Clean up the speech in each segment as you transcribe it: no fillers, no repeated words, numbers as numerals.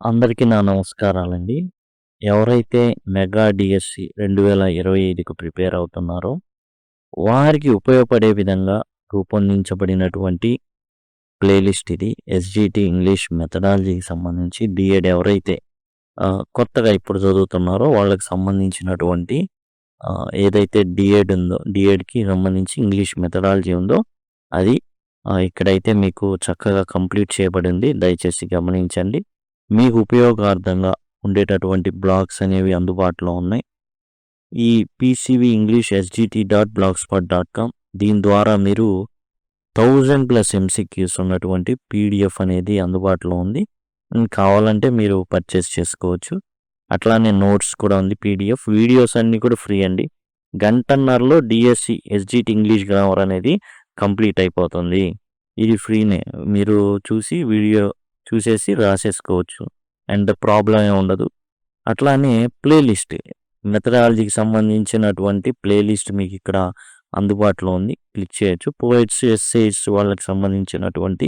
అందరికీ నా నమస్కారాలండి. ఎవరైతే మెగా డిఎస్సి 2025కి ప్రిపేర్ అవుతున్నారో, వారికి ఉపయోగపడే విధంగా రూపొందించబడినటువంటి ప్లేలిస్ట్ ఇది. ఎస్‌జీటీ ఇంగ్లీష్ మెథడాలజీకి సంబంధించి డీఎడ్ ఎవరైతే కొత్తగా ఇప్పుడు చదువుతున్నారో వాళ్ళకి సంబంధించినటువంటి ఏదైతే డీఎడ్ ఉందో, డీఎడ్‌కి సంబంధించి ఇంగ్లీష్ మెథడాలజీ ఉందో అది ఇక్కడైతే మీకు చక్కగా కంప్లీట్ చేయబడింది. దయచేసి గమనించండి. మీకు ఉపయోగార్థంగా ఉండేటటువంటి బ్లాగ్స్ అనేవి అందుబాటులో ఉన్నాయి. ఈ పీసీవీ ఇంగ్లీష్ ఎస్జిటి .blogspot.com దీని ద్వారా మీరు 1000+ ఎంసీక్యూస్ ఉన్నటువంటి పీడిఎఫ్ అనేది అందుబాటులో ఉంది. కావాలంటే మీరు పర్చేస్ చేసుకోవచ్చు. అట్లానే నోట్స్ కూడా ఉంది పీడిఎఫ్. వీడియోస్ అన్నీ కూడా ఫ్రీ అండి. గంటన్నరలో డిఎస్సి ఎస్జిటి ఇంగ్లీష్ గ్రామర్ అనేది కంప్లీట్ అయిపోతుంది. ఇది ఫ్రీనే. మీరు చూసి వీడియో చూసేసి రాసేసుకోవచ్చు. అండ్ ప్రాబ్లం ఏమి ఉండదు. అట్లానే ప్లేలిస్ట్ మెథడాలజీకి సంబంధించినటువంటి ప్లేలిస్ట్ మీకు ఇక్కడ అందుబాటులో ఉంది. క్లిక్ చేయొచ్చు. పోయిట్స్, ఎస్సేస్ వాళ్ళకి సంబంధించినటువంటి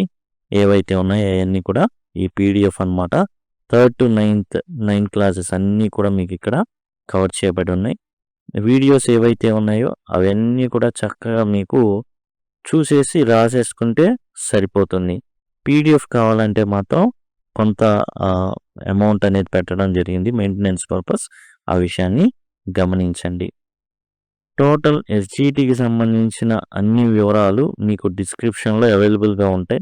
ఏవైతే ఉన్నాయో అవన్నీ కూడా ఈ పీడిఎఫ్ అనమాట. 3rd to 9th క్లాసెస్ అన్నీ కూడా మీకు ఇక్కడ కవర్ చేయబడి ఉన్నాయి. వీడియోస్ ఏవైతే ఉన్నాయో అవన్నీ కూడా చక్కగా మీకు చూసేసి రాసేసుకుంటే సరిపోతుంది. పీడిఎఫ్ కావాలంటే మాత్రం కొంత అమౌంట్ అనేది పెట్టడం జరిగింది మెయింటెనెన్స్ పర్పస్. ఆ విషయాన్ని గమనించండి. టోటల్ ఎస్జిటికి సంబంధించిన అన్ని వివరాలు మీకు డిస్క్రిప్షన్లో అవైలబుల్గా ఉంటాయి.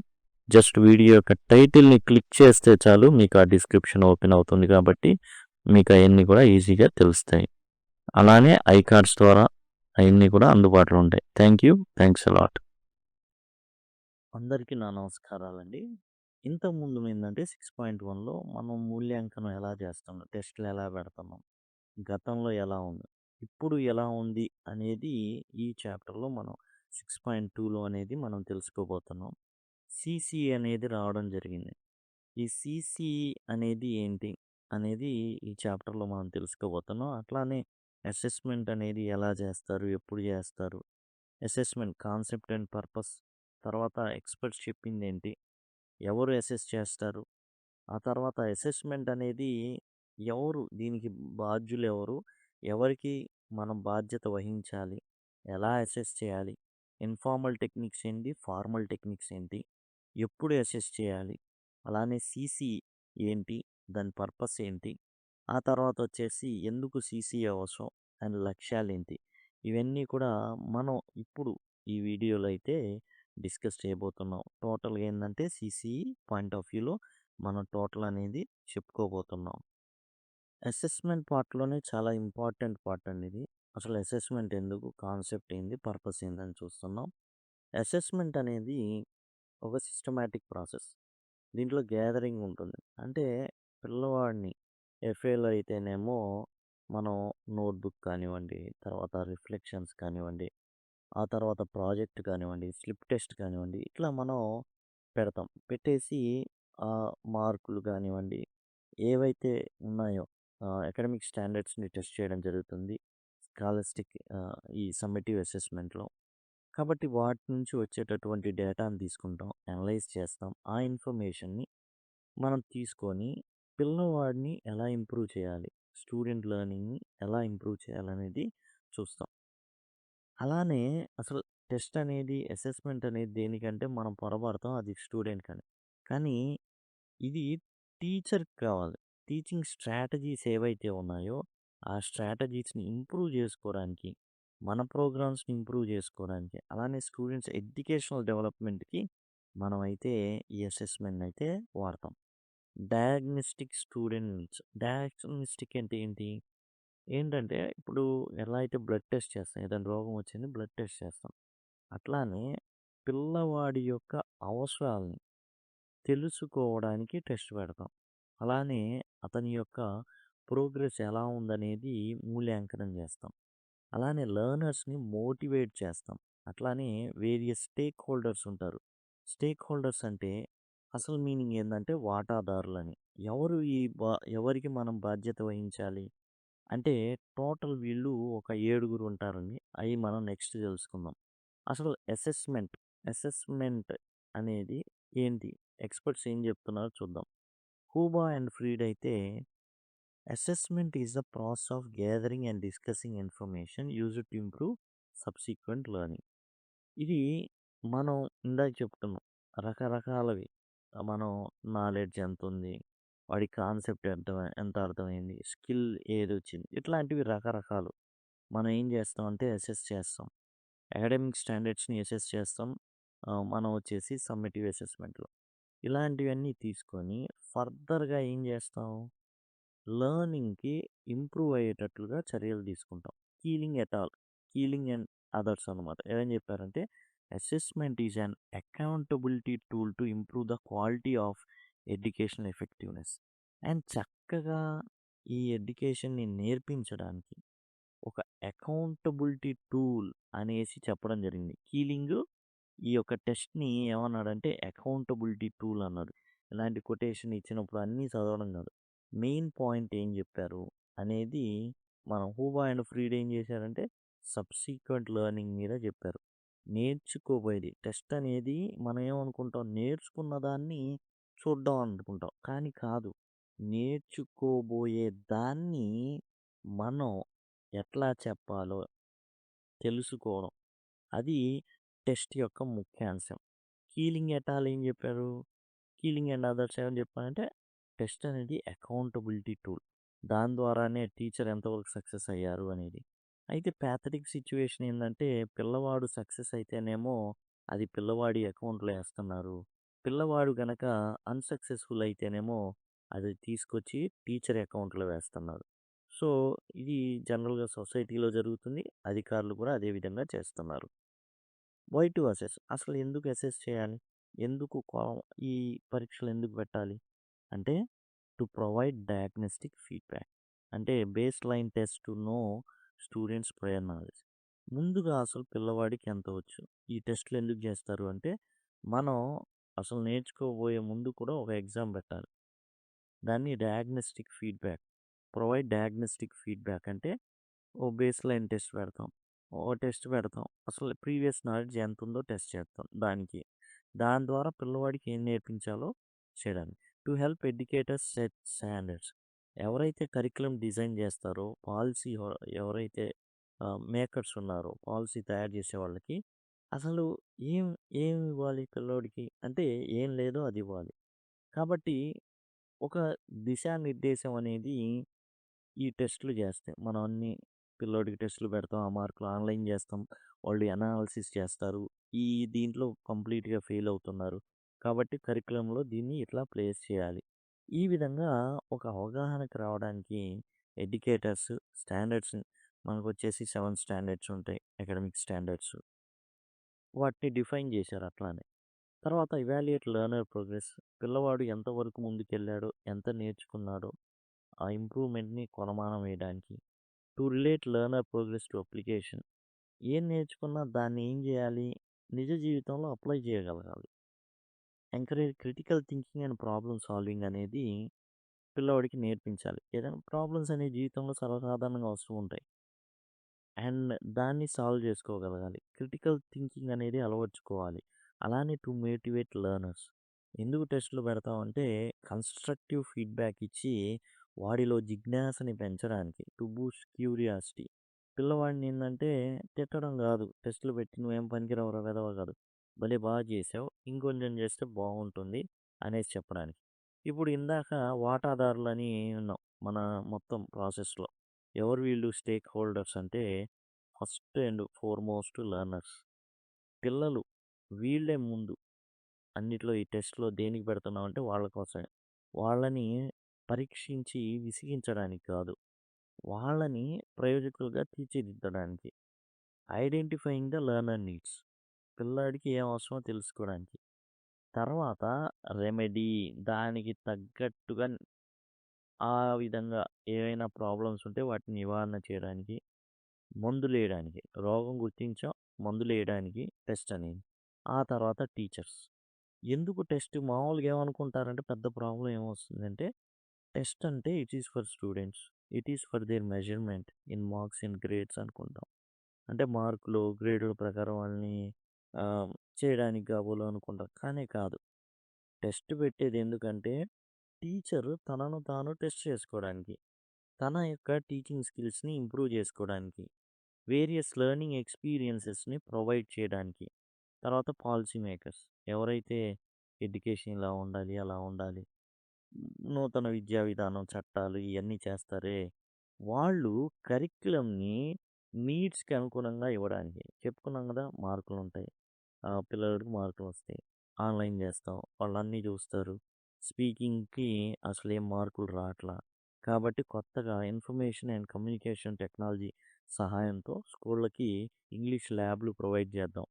జస్ట్ వీడియో యొక్క టైటిల్ని క్లిక్ చేస్తే చాలు మీకు ఆ డిస్క్రిప్షన్ ఓపెన్ అవుతుంది కాబట్టి మీకు అవన్నీ కూడా ఈజీగా తెలుస్తాయి. అలానే ఐకార్డ్స్ ద్వారా అవన్నీ కూడా అందుబాటులో ఉంటాయి. Thanks a lot. అందరికీ నా నమస్కారాలండి. ఇంతకుముందు ఏంటంటే 6.1లో మనం మూల్యాంకనం ఎలా చేస్తున్నాం, టెస్టులు ఎలా పెడుతున్నాం, గతంలో ఎలా ఉంది, ఇప్పుడు ఎలా ఉంది అనేది ఈ చాప్టర్లో మనం 6.2లో అనేది మనం తెలుసుకోబోతున్నాం. సిసిఈ అనేది రావడం జరిగింది. ఈ సిసిఈ అనేది ఏంటి అనేది ఈ చాప్టర్లో మనం తెలుసుకోబోతున్నాం. అట్లానే అసెస్మెంట్ అనేది ఎలా చేస్తారు, ఎప్పుడు చేస్తారు, అసెస్మెంట్ కాన్సెప్ట్ అండ్ పర్పస్, తర్వాత ఎక్స్పర్ట్స్ చెప్పింది ఏంటి, ఎవరు అసెస్ చేస్తారు, ఆ తర్వాత అసెస్మెంట్ అనేది ఎవరు దీనికి బాధ్యులు, ఎవరికి మనం బాధ్యత వహించాలి, ఎలా అసెస్ చేయాలి, ఇన్ఫార్మల్ టెక్నిక్స్ ఏంటి, ఫార్మల్ టెక్నిక్స్ ఏంటి, ఎప్పుడు అసెస్ చేయాలి, అలానే సిసిఈ ఏంటి, దాని పర్పస్ ఏంటి, ఆ తర్వాత వచ్చేసి ఎందుకు సిసిఈ అవసరం అండ్ లక్ష్యాలు ఏంటి, ఇవన్నీ కూడా మనం ఇప్పుడు ఈ వీడియోలో అయితే డిస్కస్ చేయబోతున్నాం. టోటల్గా ఏంటంటే సిసిఈ పాయింట్ ఆఫ్ వ్యూలో మనం టోటల్ అనేది చెప్పుకోబోతున్నాం. అసెస్మెంట్ పార్ట్లోనే చాలా ఇంపార్టెంట్ పార్ట్ అండి ఇది. అసలు అసెస్మెంట్ ఎందుకు, కాన్సెప్ట్ ఏంది, పర్పస్ ఏందని చూస్తున్నాం. అసెస్మెంట్ అనేది ఒక సిస్టమాటిక్ ప్రాసెస్. దీంట్లో గ్యాదరింగ్ ఉంటుంది. అంటే పిల్లవాడిని ఎఫ్ఏలో అయితేనేమో మనం నోట్బుక్ కానివ్వండి, తర్వాత రిఫ్లెక్షన్స్ కానివ్వండి, ఆ తర్వాత ప్రాజెక్ట్ కానివ్వండి, స్లిప్ టెస్ట్ కానివ్వండి, ఇట్లా మనం పెడతాం. పెట్టేసి మార్కులు కానివ్వండి, ఏవైతే ఉన్నాయో అకాడమిక్ స్టాండర్డ్స్ని టెస్ట్ చేయడం జరుగుతుంది స్కాలస్టిక్ ఈ సమ్మేటివ్ అసెస్మెంట్లో. కాబట్టి వాటి నుంచి వచ్చేటటువంటి డేటాను తీసుకుంటాం, అనలైజ్ చేస్తాం. ఆ ఇన్ఫర్మేషన్ని మనం తీసుకొని పిల్లవాడిని ఎలా ఇంప్రూవ్ చేయాలి, స్టూడెంట్ లెర్నింగ్ని ఎలా ఇంప్రూవ్ చేయాలనేది చూస్తాం. అలానే అసలు టెస్ట్ అనేది, అసెస్మెంట్ అనేది దేనికంటే మనం పొరపడతాం అది స్టూడెంట్ కానీ. కానీ ఇది టీచర్కి కావాలి. టీచింగ్ స్ట్రాటజీస్ ఏవైతే ఉన్నాయో ఆ స్ట్రాటజీస్ని ఇంప్రూవ్ చేసుకోవడానికి, మన ప్రోగ్రామ్స్ని ఇంప్రూవ్ చేసుకోవడానికి, అలానే స్టూడెంట్స్ ఎడ్యుకేషనల్ డెవలప్మెంట్కి మనమైతే ఈ అసెస్మెంట్ అయితే వాడతాం. డయాగ్నోస్టిక్ అంటే ఏంటి? ఏంటంటే ఇప్పుడు ఎలా అయితే బ్లడ్ టెస్ట్ చేస్తాం, ఏదైనా రోగం వచ్చింది బ్లడ్ టెస్ట్ చేస్తాం, అట్లానే పిల్లవాడి యొక్క అవసరాలని తెలుసుకోవడానికి టెస్ట్ పెడతాం. అలానే అతని యొక్క ప్రోగ్రెస్ ఎలా ఉందనేది మూల్యాంకనం చేస్తాం. అలానే లెర్నర్స్ని మోటివేట్ చేస్తాం. అట్లానే వేరియస్ స్టేక్ హోల్డర్స్ ఉంటారు. స్టేక్ హోల్డర్స్ అంటే అసలు మీనింగ్ ఏంటంటే వాటాదారులని. ఎవరికి మనం బాధ్యత వహించాలి అంటే టోటల్ వీళ్ళు ఒక 7గురు ఉంటారండి. అవి మనం నెక్స్ట్ తెలుసుకుందాం. అసలు అసెస్మెంట్ అనేది ఏంటి? ఎక్స్పర్ట్స్ ఏం చెప్తున్నారో చూద్దాం. హూబా అండ్ ఫ్రీడ్ అయితే assessment is the process of gathering and discussing information used to improve subsequent learning. ఇది మనం ఇందాక చెప్పుకున్నాం. రకరకాలవి. మనం నాలెడ్జ్ ఎంతుంది? వాడి కాన్సెప్ట్ ఎంత అర్థమైంది? స్కిల్ ఏదొచ్చింది? ఇట్లాంటివి రకరకాలు. మనం ఏం చేస్తామంటే అసెస్ చేస్తాం. అకాడమిక్ స్టాండర్డ్స్‌ని అసెస్ చేస్తాం. మనం వచ్చేసి సమ్మేటివ్ అసెస్మెంట్‌లో. ఇలాంటివన్నీ తీసుకొని ఫర్దర్‌గా ఏం చేస్తాం? లెర్నింగ్‌కి ఇంప్రూవ్ అయ్యేటట్లుగా చర్యలు తీసుకుంటాం. కీలింగ్ ఎట్ ఆల్. కీలింగ్ అండ్ అదర్స్ అనమాట. ఏమని చెప్పారంటే, assessment is an accountability tool to improve the quality of educational effectiveness. And చక్కగా ఈ ఎడ్యుకేషన్‌ని నేర్పించడానికి ఒక అకౌంటబిలిటీ టూల్ అనేసి చెప్పడం జరిగింది. కీలింగు ఈ యొక్క టెస్ట్‌ని ఏమన్నాడంటే అకౌంటబిలిటీ టూల్ అన్నాడు. ఇలాంటి కొటేషన్ ఇచ్చినప్పుడు అన్నీ చదవడం కాదు. మెయిన్ పాయింట్ ఏం చెప్పారు అనేది మనం హూబా అండ్ ఫ్రీడ్ ఏం చేశారంటే సబ్సీక్వెంట్ లెర్నింగ్ మీద చెప్పారు. నేర్చుకోబోయేది టెస్ట్ అనేది మనం ఏమనుకుంటాం నేర్చుకున్న దాన్ని చూద్దాం అనుకుంటాం. కానీ కాదు. నేర్చుకోబోయే దాన్ని మనం ఎట్లా చెప్పాలో తెలుసుకోవడం. అది టెస్ట్ యొక్క ముఖ్యాంశం. కీలింగ్ ఎట్ ఆల్ ఏం చెప్పారు? కీలింగ్ అండ్ అదర్స్ ఏమని చెప్పారంటే టెస్ట్ అనేది అకౌంటబిలిటీ టూల్. దాని ద్వారానే టీచర్ ఎంతవరకు సక్సెస్ అయ్యారు అనేది. అయితే ప్యాథటిక్ సిచ్యువేషన్ ఏందంటే పిల్లవాడు సక్సెస్ అయితేనేమో అది పిల్లవాడి అకౌంట్‌లో ఏస్తున్నారు. పిల్లవాడు గనక అన్‌సక్సెస్‌ఫుల్ అయితేనేమో అది తీసుకొచ్చి టీచర్ అకౌంట్‌లో వేస్తున్నారు. సో, ఇది జనరల్‌గా సొసైటీలో జరుగుతుంది. అధికారులు కూడా అదే విధంగా చేస్తున్నారు. Why to assess? అసలు ఎందుకు అసెస్ చేయాలి? ఎందుకు ఈ పరీక్షలు ఎందుకు పెట్టాలి? అంటే టు ప్రొవైడ్ డయాగ్నోస్టిక్ ఫీడ్‌బ్యాక్. అంటే base line test to know students prior knowledge. ముందుగా అసలు పిల్లవాడికి ఎంత వచ్చు? ఈ టెస్ట్‌లు ఎందుకు చేస్తారు అంటే, మనం అసలు నేర్చుకోబోయే ముందు కూడా ఒక ఎగ్జామ్ పెట్టాలి. దాన్ని diagnostic feedback. Provide diagnostic feedback అంటే ఓ బేస్ లైన్ టెస్ట్ పెడతాం. ఓ టెస్ట్ పెడతాం. అసలు ప్రీవియస్ నాలెడ్జ్ ఎంతుందో టెస్ట్ చేస్తాం దానికి. దాని ద్వారా పిల్లవాడికి ఏం నేర్పించాలో చేయడానికి. To help educators set standards. ఎవరైతే కరిక్యులమ్ డిజైన్ చేస్తారో, పాలసీ ఎవరైతే మేకర్స్ ఉన్నారో, పాలసీ తయారు చేసే వాళ్ళకి అసలు ఏం ఏం ఇవ్వాలి పిల్లోడికి అంటే ఏం లేదో అది ఇవ్వాలి. కాబట్టి ఒక దిశానిర్దేశం అనేది ఈ టెస్ట్‌లు జేస్తాయి. మనం అన్నీ పిల్లోడికి టెస్ట్‌లు పెడతాం. ఆ మార్కులు ఆన్‌లైన్ జేస్తాం. వాళ్ళు అనాలిసిస్ చేస్తారు. ఈ దీంట్లో కంప్లీట్‌గా ఫెయిల్ అవుతున్నారు. కాబట్టి కరిక్యులంలో దీన్ని ఇట్లా ప్లేస్ చేయాలి. ఈ విధంగా ఒక అవగాహనకు రావడానికి ఎడ్యుకేటర్స్ స్టాండర్డ్స్ మనకొచ్చేసి 7 స్టాండర్డ్స్ ఉంటాయి. Academic standards. వాటిని డిఫైన్ చేశారు అట్లానే. తర్వాత ఇవాల్యుయేట్ లెర్నర్ ప్రోగ్రెస్. పిల్లవాడు ఎంతవరకు ముందుకెళ్ళాడో, ఎంత నేర్చుకున్నాడో ఆ ఇంప్రూవ్‌మెంట్‌ని కొలమానం వేయడానికి. To relate learner progress to application. ఏం నేర్చుకున్నా దాన్ని ఏం జేయాలి? నిజ జీవితంలో అప్లై చేయగలగాలి. Encourage critical thinking and problem solving అనేది పిల్లోడికి నేర్పించాలి. ఏదైనా ప్రాబ్లమ్స్ అనేవి జీవితంలో సర్వసాధారణంగా వస్తూ ఉంటాయి. అండ్ దాన్ని సాల్వ్ చేసుకోగలగాలి. క్రిటికల్ థింకింగ్ అనేది అలవర్చుకోవాలి. అలానే టు మోటివేట్ లెర్నర్స్. ఎందుకు టెస్ట్‌లు పెడతామంటే కన్‌స్ట్రక్టివ్ ఫీడ్‌బ్యాక్ ఇచ్చి వాడిలో జిజ్ఞాసని పెంచడానికి. To Boost curiosity. పిల్లవాడిని ఏందంటే తిట్టడం గాదు. టెస్ట్‌లు పెట్టి నువ్వేం పనికిరావురా వెధవ కాదు. భలే బాగా చేశావు. ఇంకొంచెం చేస్తే బాగుంటుంది అనేసి చెప్పడానికి. ఇప్పుడు ఇందాక వాటాదారులని విన్నాం. మన మొత్తం ప్రాసెస్‌లో. ఎవరు వీళ్ళు స్టేక్ హోల్డర్స్ అంటే ఫస్ట్ అండ్ ఫార్‌మోస్ట్ లెర్నర్స్. పిల్లలు వీళ్ళే ముందు అన్నిట్లో ఈ టెస్ట్‌లో దేనికి పెడుతున్నామంటే వాళ్ళ కోసమే. వాళ్ళని పరీక్షించి విసిగించడానికి కాదు. వాళ్ళని ప్రయోజకులుగా తీర్చిదిద్దడానికి. Identifying the learner needs. పిల్లాడికి ఏం అవసరమో తెలుసుకోవడానికి. తర్వాత రెమెడీ దానికి తగ్గట్టుగా ఆ విధంగా ఏవైనా ప్రాబ్లమ్స్ ఉంటే వాటిని నివారణ చేయడానికి. మందులేయడానికి. రోగం గుర్తించాం. మందులేయడానికి టెస్ట్ అనేది. ఆ తర్వాత టీచర్స్. ఎందుకు టెస్ట్ మామూలుగా ఏమనుకుంటారంటే పెద్ద ప్రాబ్లమ్ ఏమొస్తుందంటే టెస్ట్ అంటే it is for students. It is for their measurement in marks and grades అనుకుంటాం. అంటే మార్కులు, గ్రేడుల ప్రకారం వాళ్ళని ఆహ్, చేయడానికి కాబోలు అనుకుంటాం. కానీ కాదు. టెస్ట్ పెట్టేది ఎందుకంటే టీచర్ తనను తాను టెస్ట్ చేసుకోవడానికి, తన యొక్క టీచింగ్ స్కిల్స్‌ని ఇంప్రూవ్ చేసుకోవడానికి, వేరియస్ లెర్నింగ్ ఎక్స్‌పీరియన్సెస్‌ని ప్రొవైడ్ చేయడానికి. తర్వాత పాలిసీ మేకర్స్ ఎవరైతే ఎడ్యుకేషన్ ఇలా ఉండాలి, అలా ఉండాలి. నూతన విద్యా విధానం, చట్టాలు ఇయన్నీ చేస్తారే, వాళ్ళు కరిక్యులమ్‌ని నీడ్స్‌కి అనుగుణంగా ఇవ్వడానికి. చెప్పుకున్నాం గదా! మార్కులుంటాయి. పిల్లలకి మార్కులొస్తాయి. ఆన్‌లైన్ జేస్తాం. వాళ్ళన్నీ జూస్తారు. స్పీకింగ్‌కి అసలేం మార్కులు రాట్లా. కాబట్టి కొత్తగా ఇన్ఫర్మేషన్ అండ్ కమ్యూనికేషన్ టెక్నాలజీ సహాయంతో స్కూళ్ళకి ఇంగ్లీష్ ల్యాబ్‌లు ప్రొవైడ్ జేద్దాం.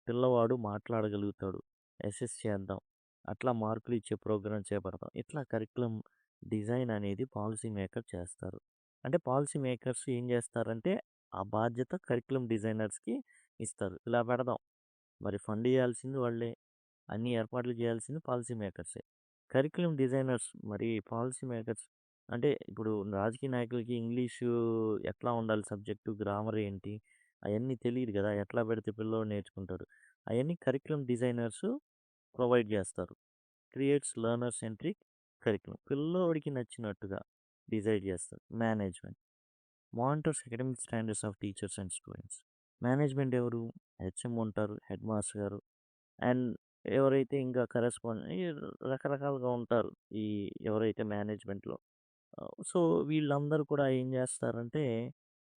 పిల్లవాడు మాట్లాడగలుగుతాడు. అసెస్ చేద్దాం. అట్లా మార్కులిచ్చే ప్రోగ్రామ్ చేపడతాం. ఇట్లా కరిక్యులమ్ డిజైన్ అనేది పాలిసీ మేకర్ చేస్తారు. అంటే పాలిసీ మేకర్స్ ఏం జేస్తారంటే, ఆ బాధ్యత కరిక్యులమ్ డిజైనర్స్‌కి ఇస్తారు. ఇలా పెడదాం. మరి ఫండ్ ఇయ్యాల్సింది వాళ్ళే. అన్ని ఏర్పాట్లు చేయాల్సింది పాలిసీ మేకర్సే. కరిక్యులమ్ డిజైనర్స్ మరి పాలిసీ మేకర్స్ అంటే ఇప్పుడు రాజకీయ నాయకులకి ఇంగ్లీషు ఎట్లా ఉండాలి సబ్జెక్టు, గ్రామర్ ఏంటి? అయన్నీ తెలీదు గదా! ఎట్లా పెడితే పిల్లోడు నేర్చుకుంటాడు. అయన్నీ కరిక్యులమ్ డిజైనర్స్ ప్రొవైడ్ జేస్తారు. Creates learner centric curriculum. పిల్లోడికి నచ్చినట్టుగా డిజైడ్ జేస్తారు. Management monitors academic standards of teachers and students. Management ఎవరు? హెచ్ఎం ఉంటారు. హెడ్ మాస్టర్ గారు. అండ్ ఎవరైతే ఇంకా ఈ రకరకాలుగా ఉంటారు. ఈ ఎవరైతే మేనేజ్మెంట్‌లో. సో, వీళ్ళందరూ కూడా ఏం జేస్తారంటే,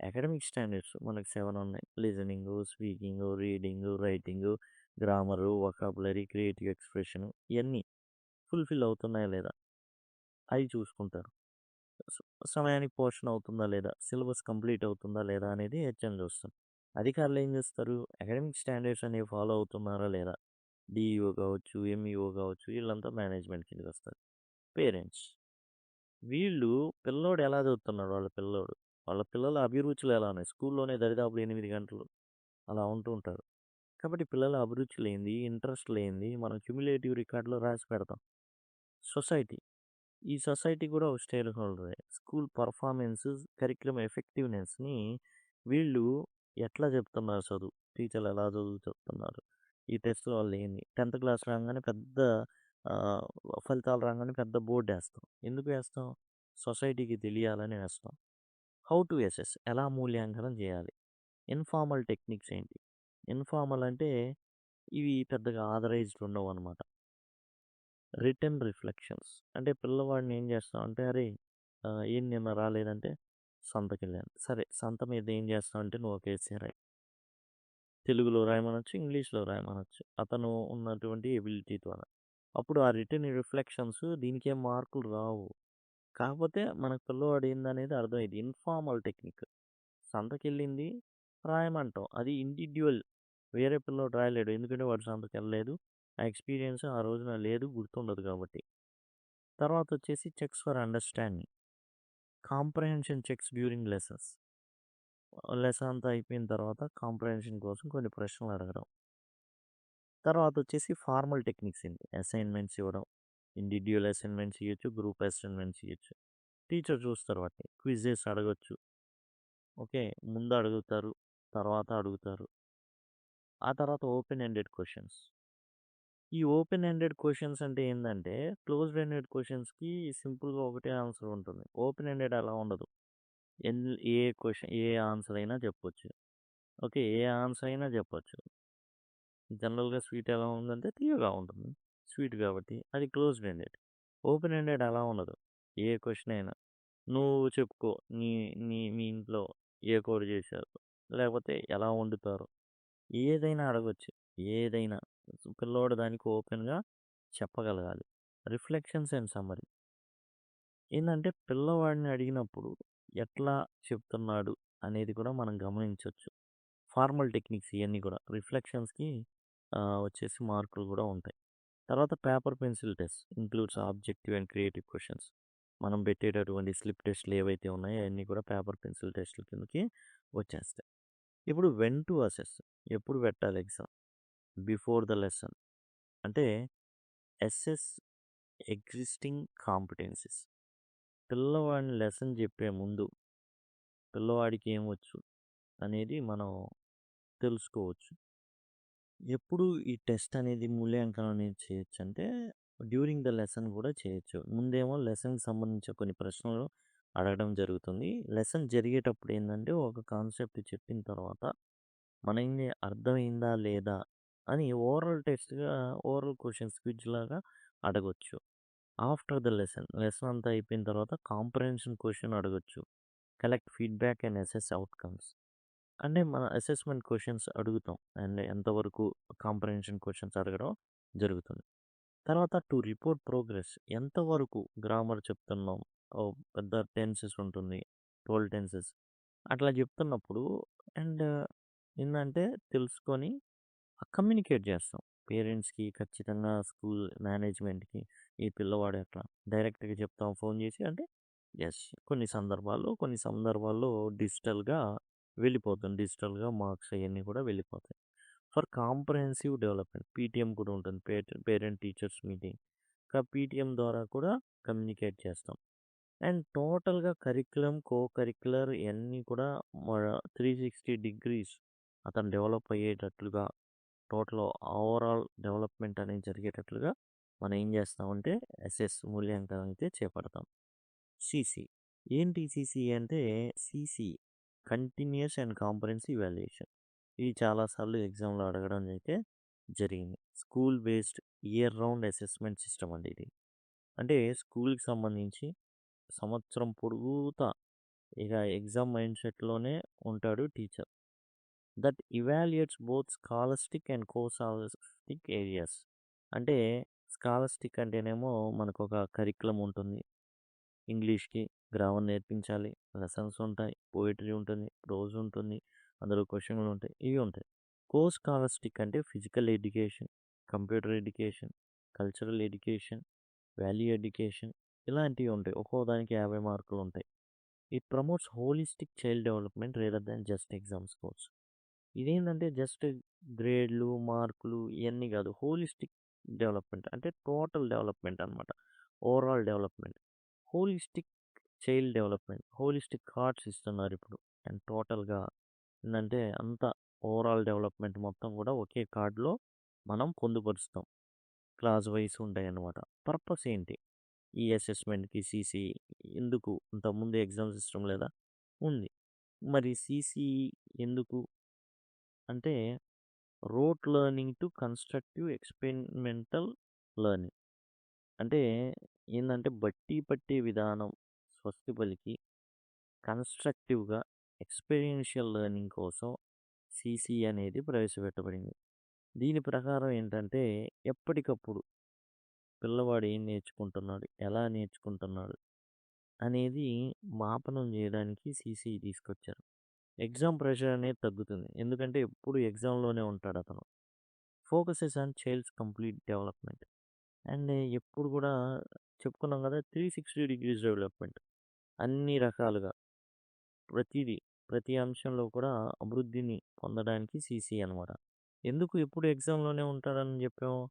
అకాడమిక్ స్టాండర్డ్స్ మనకు 7 ఉన్నాయి. Listening, speaking, reading, writing, grammar, vocabulary, creative expression ఇయన్నీ ఫుల్‌ఫిల్ అవుతున్నాయా లేదా? అయి చూసుకుంటారు. స సమయానికి పోషణ అవుతుందా లేదా? సిలబస్ కంప్లీట్ అవుతుందా లేదా? అనేది హెచ్ఎం చూస్తారు. అధికారులు ఏం చేస్తారు? అకాడమిక్ స్టాండర్డ్స్ అనేవి ఫాలో అవుతున్నారా లేదా? డీఈఓ కావచ్చు, ఎంఈఓ కావచ్చు వీళ్ళంతా మేనేజ్మెంట్ కిందకొస్తారు. పేరెంట్స్ వీళ్ళు పిల్లోడు ఎలా చదువుతున్నాడు వాళ్ళ పిల్లోడు. వాళ్ళ పిల్లల అభిరుచులు ఎలా ఉన్నాయి? స్కూల్లోనే దరిదాపులు 8 గంటలు అలా ఉంటూ ఉంటారు. కాబట్టి పిల్లల అభిరుచులేంది, ఇంట్రెస్ట్‌లేంది మనం క్యుములేటివ్ రికార్డ్‌లో రాసి పెడతాం. సొసైటీ ఈ సొసైటీ కూడా ఒక స్టేక్ హోల్డరే. స్కూల్ పర్ఫార్మెన్స్, కరిక్యులమ్ ఎఫెక్టివ్‌నెస్‌ని వీళ్ళు ఎట్లా చెప్తున్నారు చదువు? టీచర్లు ఎలా చదువు చెప్తున్నారు? ఈ టెస్ట్‌ల వల్ల ఏంది? 10థ్ క్లాస్ రాంగానే పెద్ద ఆహ్, ఫలితాలు రాంగానే పెద్ద బోర్డేస్తాం. ఎందుకు ఏస్తాం? సొసైటీకి తెలియాలని ఏస్తాం. హౌ టు అసెస్ ఎలా మూల్యాంకనం చేయాలి? ఇన్ఫార్మల్ టెక్నిక్స్ ఏంటి? ఇన్ఫార్మల్ అంటే ఇవి పెద్దగా ఆథరైజ్డ్ ఉండవన్నమాట. రిటన్ రిఫ్లెక్షన్స్ అంటే పిల్లవాడిని ఏం చేస్తామంటే, "అరేయ్! ఏం నిన్న రాలేదంటే, సంతకెళ్ళాను." సరే సంత మీద ఏం చేస్తావంటే, నువ్వు ఒక ఎస్సే రాయి. తెలుగులో రాయమనొచ్చు, ఇంగ్లీష్‌లో రాయమనొచ్చు. అతను ఉన్నటువంటి ఎబిలిటీ ద్వారా. అప్పుడు ఆ రిటన్ రిఫ్లెక్షన్స్ దీనికేం మార్కులు రావు. కాకపోతే మనకు పిల్లవాడు ఏందనేది అర్థమైద్ది. Informal technique. సంతకెళ్ళింది రాయమంటాం. అది ఇండివిడ్యువల్. వేరే పిల్లోడు రాయలేడు. ఎందుకంటే వాడు సంతకెళ్ళలేదు. ఆ ఎక్స్‌పీరియన్స్ ఆ రోజున లేదు, గుర్తుండదు కాబట్టి. తర్వాతొచ్చేసి checks for understanding. Comprehension checks during lessons. Lesson అంతా అయిపోయిన తర్వాత కాంప్రహెన్షన్ కోసం కొన్ని ప్రశ్నలు అడగడం. తర్వాతొచ్చేసి ఫార్మల్ టెక్నిక్స్ ఏంటి? అసైన్‌మెంట్స్ ఇవ్వడం. ఇండివిడ్యువల్ అసైన్‌మెంట్స్ ఇయ్యొచ్చు. గ్రూప్ అసైన్‌మెంట్స్ ఇయ్యొచ్చు. టీచర్ చూస్తారు వాటిని. క్విజెస్ అడగొచ్చు. ఓకే. ముందు అడుగుతారు. తర్వాత అడుగుతారు. ఆ తర్వాత ఓపెన్ ఎండెడ్ క్వెషన్స్. ఈ ఓపెన్ ఎండెడ్ క్వెషన్స్ అంటే ఏందంటే, క్లోజ్డ్ ఎండెడ్ క్వెషన్స్‌కి సింపుల్‌గా ఒకటే ఆన్సర్ ఉంటుంది. ఓపెన్ ఎండెడ్ అలా ఉండదు. ఎన్ ఏ క్వెషన్ ఏ ఆన్సర్ అయినా చెప్పొచ్చు. ఓకే. ఏ ఆన్సర్ అయినా చెప్పొచ్చు. జనరల్‌గా స్వీట్ ఎలా ఉందంటే తియ్యగా ఉంటుంది. స్వీట్ కాబట్టి అది క్లోజ్డ్ ఎండెడ్. ఓపెన్ ఎండెడ్ అలా ఉండదు. ఏ క్వెషన్ అయినా. నువ్వు చెప్పుకో. నీ నీ మీ ఇంట్లో ఏ కూర చేశారు? లేకపోతే ఎలా వండుతారు? ఏదైనా అడగొచ్చు. ఏదైనా. పిల్లోడు దానికి ఓపెన్‌గా చెప్పగలగాలి. Reflections and summary. ఏందంటే పిల్లవాడిని అడిగినప్పుడు ఎట్లా చెప్తున్నాడు అనేది కూడా మనం గమనించొచ్చు. ఫార్మల్ టెక్నిక్స్ ఇయన్నీ కూడా. రిఫ్లెక్షన్స్‌కి వచ్చేసి మార్కులు గూడా ఉంటాయి. తర్వాత paper pencil test includes objective and creative questions. మనం పెట్టేటటువంటి స్లిప్ టెస్ట్‌లు ఏవైతే ఉన్నాయో అయన్నీ కూడా పేపర్ పెన్సిల్ టెస్ట్‌ల కిందకి వచ్చేస్తాయి. ఇప్పుడు వెన్ టు అసెస్ ఎప్పుడు పెట్టాలి ఎగ్జామ్? Before the lesson. అంటే అసెస్ ఎగ్జిస్టింగ్ కాంపిటెన్సీస్. పిల్లవాడిని లెసన్ చెప్పే ముందు పిల్లవాడికి ఏమొచ్చు అనేది మనం తెలుసుకోవచ్చు. ఎప్పుడు ఈ టెస్ట్ అనేది మూల్యాంకనం అనేది చేయొచ్చంటే డ్యూరింగ్ ద లెసన్ గూడా చేయొచ్చు. ముందేమో లెసన్‌కి సంబంధించిన కొన్ని ప్రశ్నలు అడగడం జరుగుతుంది. లెసన్ జరిగేటప్పుడు ఏందంటే, ఒక కాన్సెప్ట్ చెప్పిన తర్వాత మనకి అర్థమైందా లేదా అని ఓరల్ టెస్ట్‌గా ఓరల్ క్వెషన్స్ క్విజ్‌లాగా అడగొచ్చు. ఆఫ్టర్ ద లెసన్, లెసన్ అంతా అయిపోయిన తర్వాత కాంప్రహెన్షన్ క్వెషన్ అడగొచ్చు. Collect feedback and assess outcomes. అంటే మన అసెస్‌మెంట్ క్వెషన్స్ అడుగుతాం. అండ్ ఎంతవరకు కాంప్రహెన్షన్ క్వెషన్స్ అడగడం జరుగుతుంది. తర్వాత టు రిపోర్ట్ ప్రోగ్రెస్. ఎంతవరకు గ్రామర్ చెప్తున్నాం. పెద్ద టెన్సెస్ ఉంటుంది. 12 టెన్సెస్ అట్లా చెప్తున్నప్పుడు అండ్ ఏందంటే తెలుసుకొని కమ్యూనికేట్ చేస్తాం. పేరెంట్స్‌కి ఖచ్చితంగా స్కూల్ మేనేజ్‌మెంట్‌కి ఈ పిల్లవాడు ఎట్లా డైరెక్ట్‌గా చెప్తాం ఫోన్ చేసి అంటే యెస్. కొన్ని సందర్భాల్లో డిజిటల్‌గా వెళ్ళిపోతుంది. డిజిటల్‌గా మార్క్స్ అయన్నీ కూడా వెళ్ళిపోతాయి. ఫర్ కాంప్రహెన్సివ్ డెవలప్‌మెంట్ పీటీఎం కూడా ఉంటుంది. Parent teachers meeting. పీటీఎం ద్వారా కూడా కమ్యూనికేట్ చేస్తాం. అండ్ టోటల్‌గా కరిక్యులమ్, కో కరిక్యులర్ ఇయన్నీ కూడా మన 360 డిగ్రీస్ అతను డెవలప్ అయ్యేటట్లుగా టోటల్ ఓవరాల్ డెవలప్‌మెంట్ అనేది జరిగేటట్లుగా మనం ఏం చేస్తామంటే మూల్యాంకనం అయితే చేపడతాం. సీసీ. ఏంటి సీసీ అంటే CC continuous and comprehensive evaluation. ఇది చాలా సార్లు ఎగ్జామ్‌లో అడగడం అయితే జరిగింది. School based year round assessment system అండి ఇది. అంటే స్కూల్‌కి సంబంధించి సంవత్సరం పొడుగుతా ఇక ఎగ్జామ్ మైండ్ సెట్‌లోనే ఉంటాడు teacher. That evaluates both scholastic and co-scholastic areas. అంటే స్కాలస్టిక్ అంటేనేమో మనకొక కరిక్యులమ్ ఉంటుంది. ఇంగ్లీష్‌కి గ్రామర్ నేర్పించాలి. లెసన్స్ ఉంటాయి. పోయెట్రీ ఉంటుంది. ప్రోజ్ ఉంటుంది. అందులో క్వెషన్‌లు ఉంటాయి. ఇవి ఉంటాయి. కో స్కాలస్టిక్ అంటే physical education, computer education, cultural education, value education ఇలాంటివి ఉంటాయి. ఒక్కో దానికి 50 మార్కులు ఉంటాయి. It promotes holistic child development rather than just exam scores. ఇదేంటంటే జస్ట్ గ్రేడ్‌లు, మార్కులు ఇయన్నీ గాదు. హోలిస్టిక్ డెవలప్‌మెంట్ అంటే టోటల్ డెవలప్‌మెంట్ అనమాట. Overall development. Holistic child development. Holistic cards ఇస్తున్నారిప్పుడు. అండ్ టోటల్‌గా ఏందంటే అంతా ఓవరాల్ డెవలప్‌మెంట్ మొత్తం గూడా ఒకే కార్డ్‌లో మనం పొందుపరుస్తాం. క్లాస్ వైస్ ఉంటాయన్నమాట. పర్పస్ ఏంటి? ఈ అసెస్మెంట్‌కి సీసీ ఎందుకు? ఇంతకుముందు ఎగ్జామ్ సిస్టమ్ లేదా? ఉంది. మరి సీసీ ఎందుకు? అంటే rote learning to constructive experimental learning. అంటే ఏందంటే బట్టి పట్టే విధానం స్వస్తి పలికి కన్‌స్ట్రక్టివ్‌గా ఎక్స్‌పెరిన్షియల్ లెర్నింగ్ కోసం సీసీ అనేది ప్రవేశపెట్టబడింది. దీని ప్రకారం ఏంటంటే ఎప్పటికప్పుడు పిల్లవాడు ఏం నేర్చుకుంటున్నాడు? ఎలా నేర్చుకుంటున్నాడు? అనేది మాపనం జేయడానికి సీసీ తీసుకొచ్చారు. ఎగ్జామ్ ప్రెషర్ అనేది తగ్గుతుంది. ఎందుకంటే ఎప్పుడు ఎగ్జామ్‌లోనే ఉంటాడతను. Focuses on child's complete development. And ఎప్పుడు గూడా చెప్పుకున్నాం గదా! 360 డిగ్రీస్ డెవలప్‌మెంట్. అన్ని రకాలుగా ప్రతీదీ, ప్రతి అంశంలో కూడా అభివృద్ధిని పొందడానికి సీసీ అనమాట. ఎందుకు ఎప్పుడు ఎగ్జామ్‌లోనే ఉంటాడని జెప్పాము?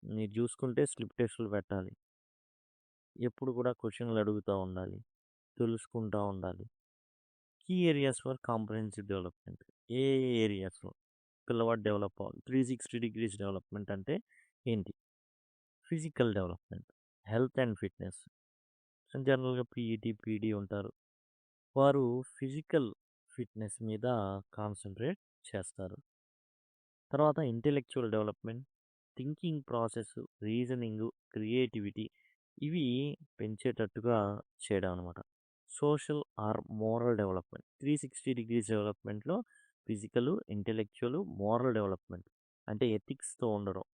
మీరు జూసుకుంటే స్లిప్ టెస్టులు పెట్టాలి. ఎప్పుడు కూడా క్వెషన్‌లు అడుగుతా ఉండాలి. తెలుసుకుంటా ఉండాలి. Key areas for comprehensive development. ఏ ఏరియాస్‌లో పిల్లవాడు డెవలప్ అవ్వాలి. 360 డిగ్రీస్ డెవలప్‌మెంట్ అంటే ఏంటి? Physical development, health and fitness. జనరల్‌గా పీఈటీ, పీడీ ఉంటారు. వారు ఫిజికల్ ఫిట్‌నెస్ మీద కాన్సంట్రేట్ చేస్తారు. తర్వాత intellectual development, thinking process, reasoning, creativity ఇవి పెంచేటట్టుగా చేయడం అనమాట. Social or moral development. 360 degrees డెవలప్‌మెంట్‌లో ఫిజికలు, ఇంటెలెక్చువల్, మోరల్ డెవలప్‌మెంట్. అంటే ఎథిక్స్‌తో ఉండడం.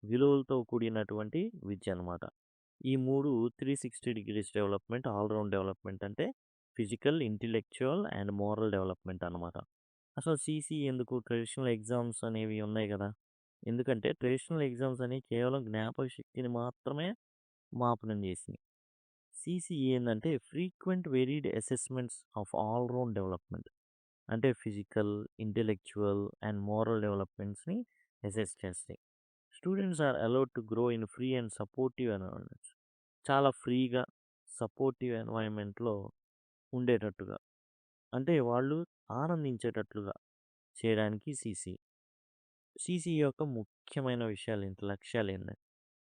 విలువలతో కూడినటువంటి విద్య అనమాట. ఈ 3 360 degrees development, all round development అంటే physical, intellectual and moral development అనమాట. అసలు సీసీ ఎందుకు? ట్రెడిషనల్ ఎగ్జామ్స్ అనేవి ఉన్నాయి గదా! ఎందుకంటే ట్రెడిషనల్ ఎగ్జామ్స్ అనేవి కేవలం జ్ఞాపక శక్తిని మాత్రమే మాపనం జేసినయి. సీసీ ఏందంటే frequent varied assessments of all round development. అంటే ఫిజికల్, ఇంటెలెక్చువల్ అండ్ మోరల్ డెవలప్‌మెంట్స్‌ని అసెస్ చేస్తాయి. Students are allowed to grow in free and supportive environments. చాలా ఫ్రీగా, సపోర్టివ్ ఎన్వైర్న్‌మెంట్‌లో ఉండేటట్టుగా. అంటే వాళ్ళు ఆనందించేటట్లుగా చేయడానికి సీసీ. సీసీ యొక్క ముఖ్యమైన విషయాలేంటి? లక్ష్యాలేంటి?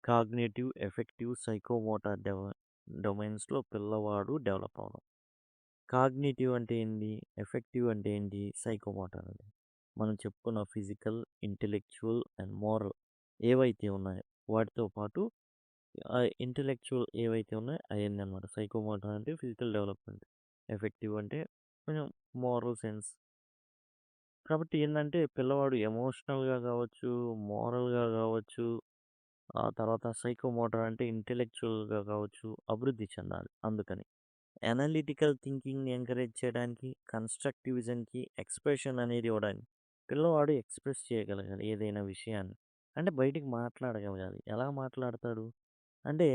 కాగ్నిటివ్, ఎఫెక్టివ్, సైకోమోటర్ డొమైన్స్‌లో పిల్లవాడు డెవలప్ అవ్వడం. కాగ్నిటివ్ అంటే ఏంటి? ఎఫెక్టివ్ అంటే ఏంటి? సైకోమోటర్ అంటే మనం చెప్పుకున్న ఫిజికల్, ఇంటెలెక్చువల్ అండ్ మోరల్ ఏవైతే ఉన్నాయో వాటితో పాటు ఇంటెలెక్చువల్ ఏవైతే ఉన్నాయో అయన్నీ అనమాట. సైకోమోటర్ అంటే ఫిజికల్ డెవలప్‌మెంట్. ఎఫెక్టివ్ అంటే కొంచెం మోరల్ సెన్స్. కాబట్టి ఏందంటే పిల్లవాడు ఎమోషనల్‌గా గావచ్చు, మోరల్‌గా గావచ్చు, ఆ తర్వాత సైకోమోటర్ అంటే ఇంటెలెక్చువల్‌గా కావచ్చు అభివృద్ధి చెందాలి అందుకని. అనలిటికల్ థింకింగ్‌ని ఎంకరేజ్ చేయడానికి, కన్‌స్ట్రక్టివిజంకి ఎక్స్‌ప్రెషన్ అనేది ఇవ్వడానికి. పిల్లవాడు ఎక్స్‌ప్రెస్ చేయగలగాలి ఏదైనా విషయాన్ని. అంటే బయటికి మాట్లాడగలగాలి. ఎలా మాట్లాడతాడు? అంటే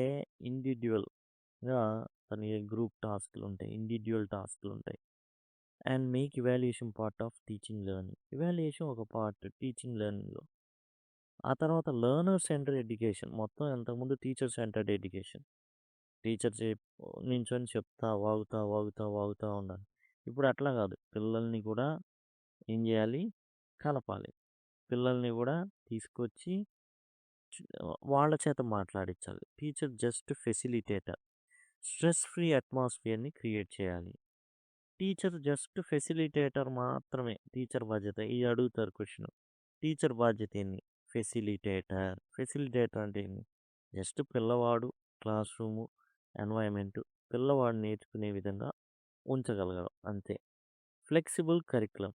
ఇండివిడ్యువల్‌గా తనకి గ్రూప్ టాస్క్‌లుంటాయి. ఇండివిడ్యువల్ టాస్క్‌లుంటాయి. And make evaluation part of teaching learning. Evaluation ఒక పార్ట్ టీచింగ్ లెర్నింగ్‌లో. ఆ తర్వాత లెర్నర్ సెంటర్డ్ ఎడ్యుకేషన్. మొత్తం ఇంతకుముందు టీచర్ సెంటర్డ్ ఎడ్యుకేషన్. టీచర్ నించొని చెప్తా, వాగుతా, వాగుతా, వాగుతా ఉండాలి. ఇప్పుడు అట్లా కాదు. పిల్లల్ని కూడా ఏం చేయాలి? కలపాలి. పిల్లల్ని కూడా తీసుకొచ్చి చు వాళ్ళ చేత మాట్లాడించాలి. Teacher just facilitator. Stress free అట్మాస్ఫియర్‌ని క్రియేట్ చేయాలి. టీచర్ జస్ట్ ఫెసిలిటేటర్ మాత్రమే. టీచర్ బాధ్యత. ఇది అడుగుతారు క్వెషన్. టీచర్ బాధ్యత ఏంది? ఫెసిలిటేటర్. ఫెసిలిటేటర్ అంటే ఏంది? జస్ట్ పిల్లవాడు క్లాస్ రూము, ఎన్వైర్న్‌మెంటు పిల్లవాడు నేర్చుకునే విధంగా ఉంచగలగడం అంతే. Flexible curriculum.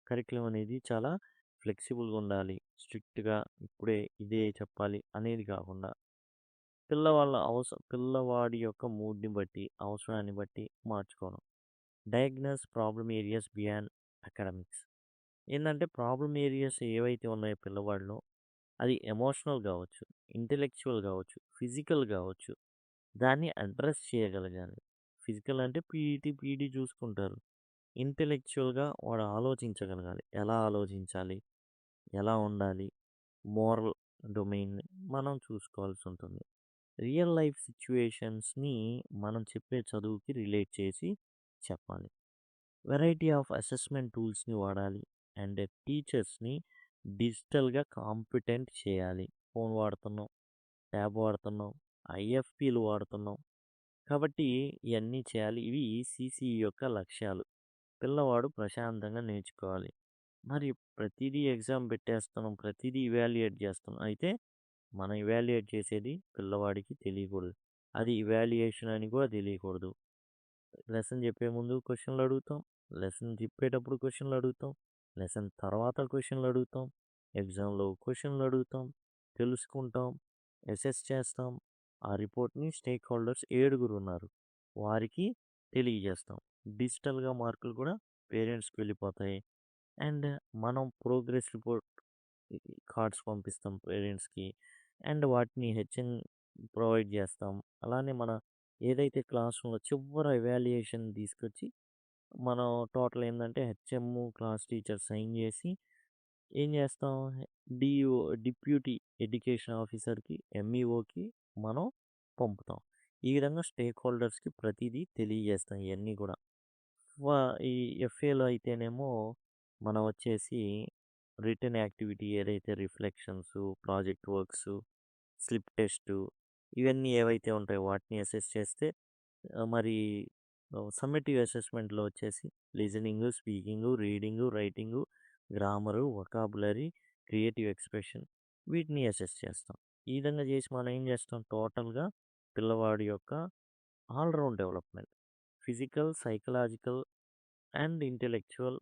కరిక్యులం అనేది చాలా ఫ్లెక్సిబుల్‌గా ఉండాలి. స్ట్రిక్ట్‌గా ఇప్పుడే ఇదే చెప్పాలి అనేది కాకుండా పిల్లవాడి యొక్క మూడ్‌ని బట్టి, అవసరాన్ని బట్టి మార్చుకోవడం. Diagnose problem areas beyond academics. ఏందంటే ప్రాబ్లమ్ ఏరియాస్ ఏవైతే ఉన్నాయో పిల్లవాడిలో అది ఎమోషనల్ కావచ్చు, ఇంటెలెక్చువల్ కావచ్చు, ఫిజికల్ కావచ్చు. దాన్ని అడ్రెస్ చేయగలగాలి. ఫిజికల్ అంటే పీఈటీ చూసుకుంటారు. ఇంటెలెక్చువల్‌గా వాడు ఆలోచించగలగాలి. ఎలా ఆలోచించాలి? ఎలా ఉండాలి? మోరల్ డొమైన్ మనం చూసుకోవాల్సి ఉంటుంది. రియల్ లైఫ్ సిట్యుయేషన్స్‌ని మనం చెప్పే చదువుకి రిలేట్ చేసి చెప్పాలి. వెరైటీ ఆఫ్ అసెస్మెంట్ టూల్స్‌ని వాడాలి. అండ్ టీచర్స్‌ని డిజిటల్‌గా కాంపిటెంట్ చేయాలి. ఫోన్ వాడుతున్నాం, ట్యాబ్ వాడుతున్నాం, ఐఎఫ్‌పీలు వాడుతున్నాం. కాబట్టి ఇయన్నీ చేయాలి. ఇవి సీసీఈ యొక్క లక్ష్యాలు. పిల్లవాడు ప్రశాంతంగా నేర్చుకోవాలి. మరి ప్రతిదీ ఎగ్జామ్ పెట్టేస్తున్నాం, ప్రతిదీ ఇవాల్యుయేట్ చేస్తున్నాం. అయితే మనం ఇవాల్యుయేట్ చేసేది పిల్లవాడికి తెలియకూడదు. అది ఇవాల్యుయేషన్ అని కూడా తెలియకూడదు. లెసన్ చెప్పే ముందు క్వెషన్లు అడుగుతాం. లెసన్ చెప్పేటప్పుడు క్వెషన్లు అడుగుతాం. లెసన్ తర్వాత క్వెషన్లు అడుగుతాం. ఎగ్జామ్‌లో క్వెషన్లు అడుగుతాం. తెలుసుకుంటాం. అసెస్ చేస్తాం. ఆ రిపోర్ట్‌ని స్టేక్ హోల్డర్స్ ఏడుగురున్నారు. వారికి తెలియజేస్తాం. డిజిటల్‌గా మార్కులు కూడా పేరెంట్స్‌కి వెళ్ళిపోతాయి. అండ్ మనం ప్రోగ్రెస్ రిపోర్ట్ కార్డ్స్ పంపిస్తాం పేరెంట్స్‌కి. అండ్ వాటిని హెచ్ఎం ప్రొవైడ్ చేస్తాం. అలానే మన ఏదైతే క్లాస్ రూమ్‌లో చివర ఎవాల్యుయేషన్ తీసుకొచ్చి మనం టోటల్ ఏందంటే హెచ్ఎం, క్లాస్ టీచర్ సైన్ చేసి ఏం చేస్తాం? డిఓ డిప్యూటీ ఎడ్యుకేషన్ ఆఫీసర్‌కి, ఎంఈఓకి మనం పంపుతాం. ఈ విధంగా స్టేక్ హోల్డర్స్‌కి ప్రతీదీ తెలియజేస్తాం ఇయన్నీ గూడా. వా ఈ ఎఫ్ఏలో అయితేనేమో మనం వచ్చేసి రిటెన్ యాక్టివిటీ ఏదైతే రిఫ్లెక్షన్సు, ప్రాజెక్ట్ వర్క్సు, స్లిప్ టెస్టు ఇవన్నీ ఏవైతే ఉంటాయో వాటిని అసెస్ చేస్తే మరి సమ్మేటివ్ అసెస్మెంట్‌లో వచ్చేసి listening, speaking, reading, writing, grammar, vocabulary, creative expression వీటిని అసెస్ చేస్తాం. ఈ విధంగా చేసి మనం ఏం చేస్తాం టోటల్‌గా పిల్లవాడి యొక్క all round development physical, psychological and intellectual,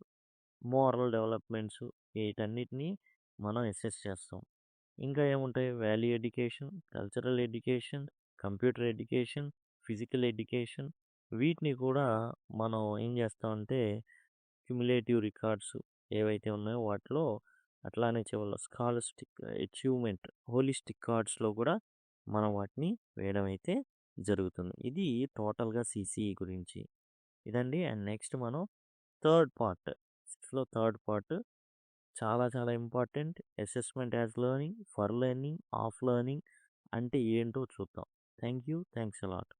moral developments వీటన్నిటిని మనం అసెస్ చేస్తాం. ఇంకా ఏముంటాయి value education, cultural education, computer education, physical education వీటిని కూడా మనం ఏం చేస్తామంటే క్యుములేటివ్ రికార్డ్స్ ఏవైతే ఉన్నాయో వాటిలో అట్లానే చివరిలో స్కాలస్టిక్ అచీవ్మెంట్ హోలిస్టిక్ కార్డ్స్లో కూడా మనం వాటిని వేయడం అయితే జరుగుతుంది. ఇది టోటల్‌గా సీసీఈ గురించి. ఇదండి. అండ్ నెక్స్ట్ మనం థర్డ్ పార్ట్ 6లో థర్డ్ పార్ట్ చాలా చాలా important. Assessment as learning, for learning, of learning అంటే ఏంటో చూద్దాం. Thank you. Thanks a lot.